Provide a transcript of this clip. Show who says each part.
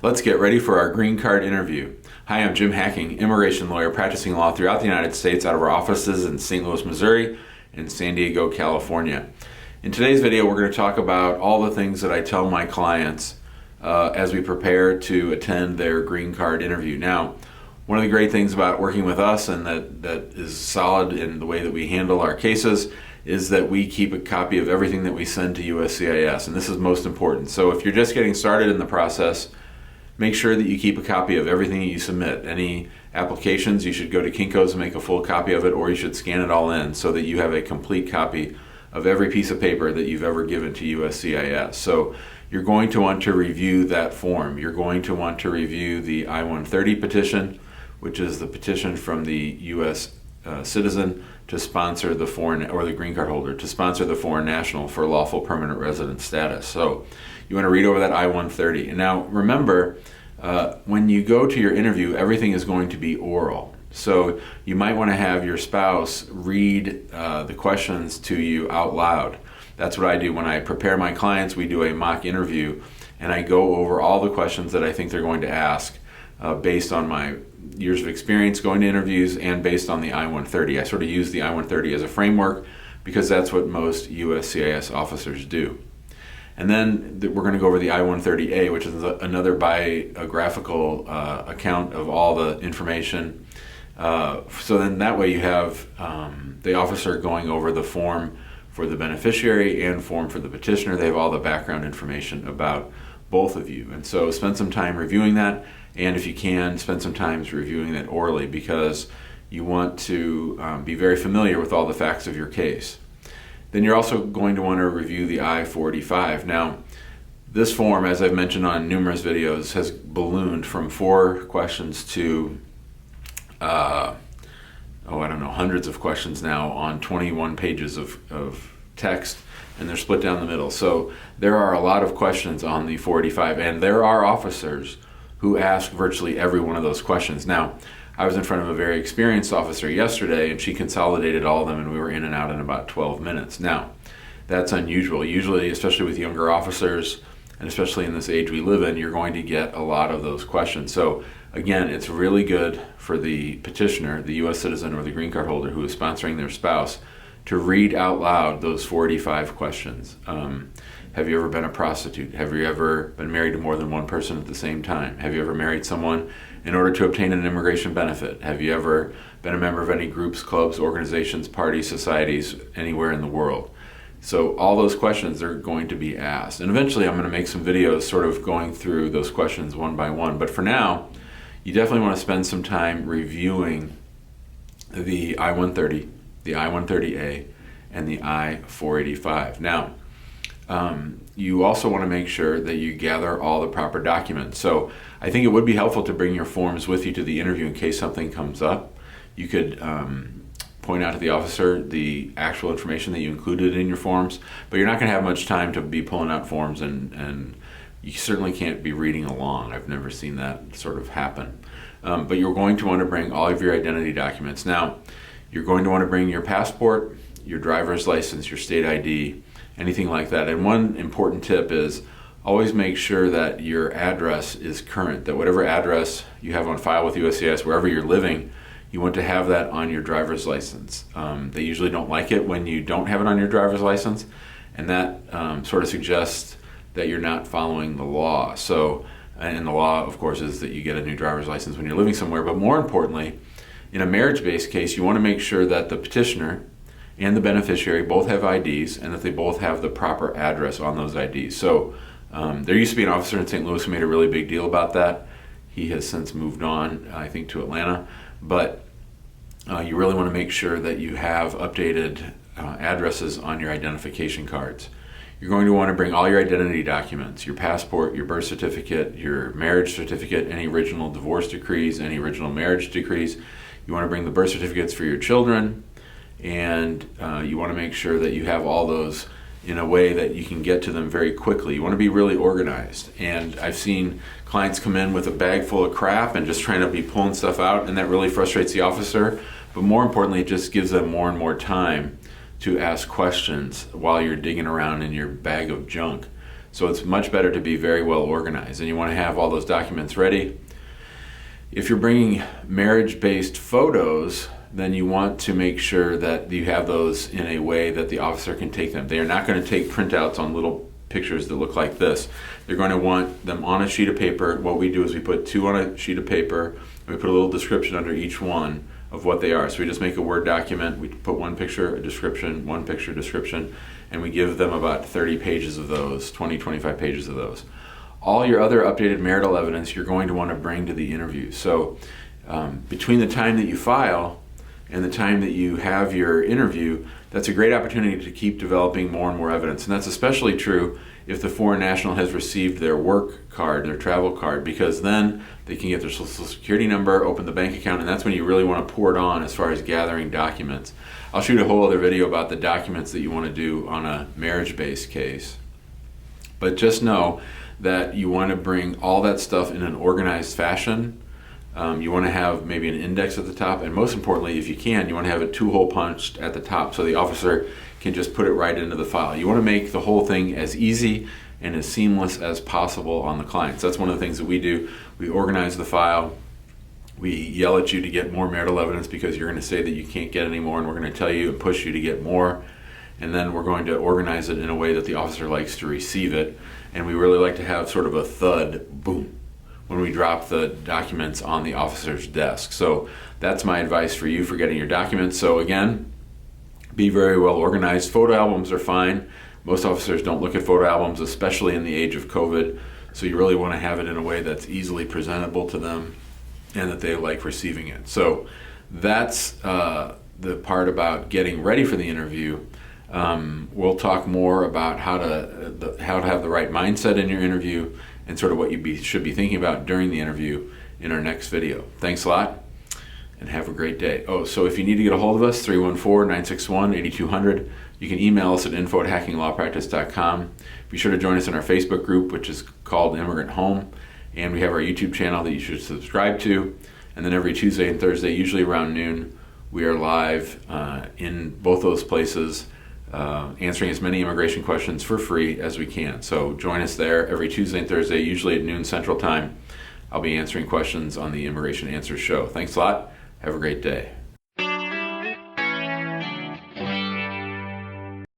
Speaker 1: Let's get ready for our green card interview. Hi, I'm Jim Hacking, immigration lawyer practicing law throughout the United States out of our offices in St. Louis, Missouri and San Diego, California. In today's video, we're going to talk about all the things that I tell my clients as we prepare to attend their green card interview. Now, one of the great things about working with us, and that is solid in the way that we handle our cases, is that we keep a copy of everything that we send to USCIS, and this is most important. So if you're just getting started in the process, make sure that you keep a copy of everything that you submit. Any applications, you should go to Kinko's and make a full copy of it, or you should scan it all in so that you have a complete copy of every piece of paper that you've ever given to USCIS. So you're going to want to review that form. You're going to want to review the I-130 petition, which is the petition from the U.S. Citizen to sponsor the foreign, or the green card holder, to sponsor the foreign national for lawful permanent resident status. So you want to read over that I-130. And now remember, when you go to your interview, everything is going to be oral. So you might want to have your spouse read the questions to you out loud. That's what I do when I prepare my clients. We do a mock interview, and I go over all the questions that I think they're going to ask based on my years of experience going to interviews and based on the I-130. I sort of use the I-130 as a framework because that's what most USCIS officers do. And then we're going to go over the I-130A, which is another biographical account of all the information. So then that way you have the officer going over the form for the beneficiary and form for the petitioner. They have all the background information about both of you. And so spend some time reviewing that, and if you can, spend some time reviewing that orally, because you want to be very familiar with all the facts of your case. Then you're also going to want to review the I-485. Now, this form, as I've mentioned on numerous videos, has ballooned from 4 questions to, hundreds of questions now on 21 pages of text, and they're split down the middle. So there are a lot of questions on the 485, and there are officers who ask virtually every one of those questions. Now, I was in front of a very experienced officer yesterday, and she consolidated all of them, and we were in and out in about 12 minutes. Now, that's unusual. Usually, especially with younger officers, and especially in this age we live in, you're going to get a lot of those questions. So again, it's really good for the petitioner, the U.S. citizen or the green card holder who is sponsoring their spouse, to read out loud those 45 questions. Have you ever been a prostitute? Have you ever been married to more than one person at the same time? Have you ever married someone in order to obtain an immigration benefit? Have you ever been a member of any groups, clubs, organizations, parties, societies, anywhere in the world? So all those questions are going to be asked. And eventually I'm going to make some videos sort of going through those questions one by one. But for now, you definitely want to spend some time reviewing the I-130, the I-130A, and the I-485. Now, you also want to make sure that you gather all the proper documents. So I think it would be helpful to bring your forms with you to the interview in case something comes up. You could point out to the officer the actual information that you included in your forms, but you're not going to have much time to be pulling out forms, and you certainly can't be reading along. I've never seen that sort of happen. But you're going to want to bring all of your identity documents. Now, you're going to want to bring your passport, your driver's license, your state ID, anything like that. And one important tip is always make sure that your address is current, that whatever address you have on file with USCIS, wherever you're living, you want to have that on your driver's license. They usually don't like it when you don't have it on your driver's license, and that sort of suggests that you're not following the law. So, and the law, of course, is that you get a new driver's license when you're living somewhere. But more importantly, in a marriage-based case, you want to make sure that the petitioner and the beneficiary both have IDs, and that they both have the proper address on those IDs. So there used to be an officer in St. Louis who made a really big deal about that. He has since moved on, I think, to Atlanta. But you really want to make sure that you have updated addresses on your identification cards. You're going to want to bring all your identity documents, your passport, your birth certificate, your marriage certificate, any original divorce decrees, any original marriage decrees. You want to bring the birth certificates for your children, and you want to make sure that you have all those in a way that you can get to them very quickly. You want to be really organized. And I've seen clients come in with a bag full of crap and just trying to be pulling stuff out, and that really frustrates the officer. But more importantly, it just gives them more and more time to ask questions while you're digging around in your bag of junk. So it's much better to be very well organized, and you want to have all those documents ready. If you're bringing marriage-based photos, then you want to make sure that you have those in a way that the officer can take them. They are not going to take printouts on little pictures that look like this. They're going to want them on a sheet of paper. What we do is we put 2 on a sheet of paper, and we put a little description under each one of what they are. So we just make a Word document, we put 1 picture, a description, 1 picture, description, and we give them about 30 pages of those, 20, 25 pages of those. All your other updated marital evidence you're going to want to bring to the interview. So between the time that you file and the time that you have your interview, that's a great opportunity to keep developing more and more evidence. And that's especially true if the foreign national has received their work card, their travel card, because then they can get their social security number, open the bank account, and that's when you really want to pour it on as far as gathering documents. I'll shoot a whole other video about the documents that you want to do on a marriage-based case. But just know that you want to bring all that stuff in an organized fashion. You want to have maybe an index at the top, and most importantly, if you can, you want to have it 2-hole punched at the top so the officer can just put it right into the file. You want to make the whole thing as easy and as seamless as possible on the client. So that's one of the things that we do. We organize the file. We yell at you to get more marital evidence because you're going to say that you can't get any more, and we're going to tell you and push you to get more. And then we're going to organize it in a way that the officer likes to receive it. And we really like to have sort of a thud, boom, when we drop the documents on the officer's desk. So that's my advice for you for getting your documents. So again, be very well organized. Photo albums are fine. Most officers don't look at photo albums, especially in the age of COVID. So you really want to have it in a way that's easily presentable to them and that they like receiving it. So that's the part about getting ready for the interview. We'll talk more about how to have the right mindset in your interview and sort of what you should be thinking about during the interview in our next video. Thanks a lot, and have a great day. Oh, so if you need to get a hold of us, 314-961-8200. You can email us at info@hackinglawpractice.com. Be sure to join us in our Facebook group, which is called Immigrant Home, and we have our YouTube channel that you should subscribe to. And then every Tuesday and Thursday, usually around noon, we are live in both those places, answering as many immigration questions for free as we can. So join us there every Tuesday and Thursday, usually at noon Central Time. I'll be answering questions on the Immigration Answers show. Thanks a lot. Have a great day.